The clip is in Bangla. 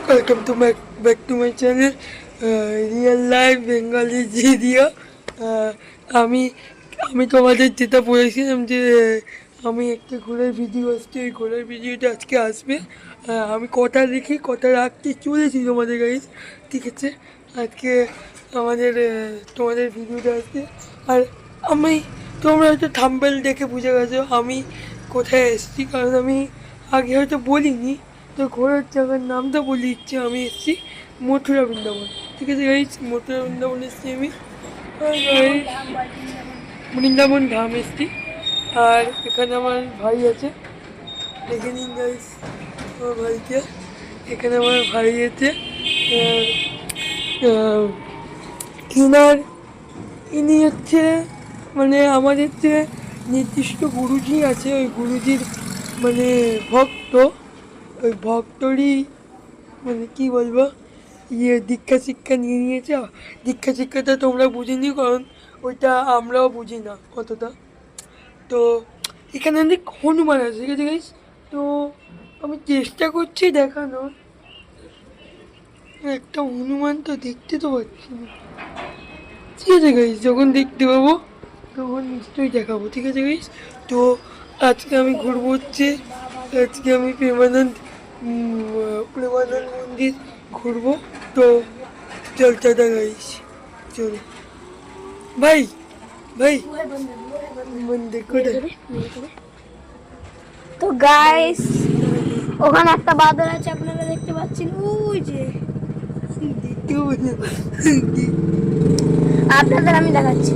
Welcome to back to my channel real life Bengali video. আমি আমি তোমাদের যেটা বলেছিলাম যে আমি একটা ঘোড়ার ভিডিও আসছে, ওই ঘোড়ার ভিডিওটা আজকে আসবে। আমি কটা দেখি কটা রাখতে চলেছি তোমাদের গাইজ, ঠিক আছে? আজকে আমাদের তোমাদের ভিডিওটা আসবে। আর আমি তোমরা হয়তো থাম্বনেল দেখে বুঝে গেছো আমি কোথায় এসেছি, কারণ আমি আগে হয়তো বলিনি। তো ঘোরার জায়গার নামটা বলে দিচ্ছি, আমি এসেছি মথুরা বৃন্দাবন, ঠিক আছে গাইজ? মথুরা বৃন্দাবন এসেছি আমি, বৃন্দাবন ধাম এসেছি। আর এখানে আমার ভাই আছে, দেখে নিন গাইজ আমার ভাইকে। এখানে আমার ভাই আছে, ইনি হচ্ছে মানে আমাদের যে নির্দিষ্ট গুরুজি আছে, ওই গুরুজির মানে ভক্ত। ওই ভক্তরই মানে কি বলবো, দীক্ষা শিক্ষা নিয়ে নিয়েছে। দীক্ষা শিক্ষাটা তোমরা বুঝিনি, কারণ ওইটা আমরাও বুঝি না কতটা। তো এখানে অনেক হনুমান আছে, ঠিক আছে গাইস? তো আমি চেষ্টা করছি দেখানোর, একটা হনুমান তো দেখতে তো পাচ্ছি না। ঠিক আছে গাইস, যখন দেখতে পাবো তখন নিশ্চয়ই দেখাবো, ঠিক আছে গাইস? তো আজকে আমি ঘুরবো হচ্ছে, আজকে আমি প্রেমানন্দ মন্দির ঘুরবো। তো চল টাটা গাইস, চল ভাই ভাই মন্দির কোথায়? তো গাইস ওখানে একটা বাদর আছে, আপনারা দেখতে পাচ্ছেন, ওই যে আপনাদের আমি দেখাচ্ছি।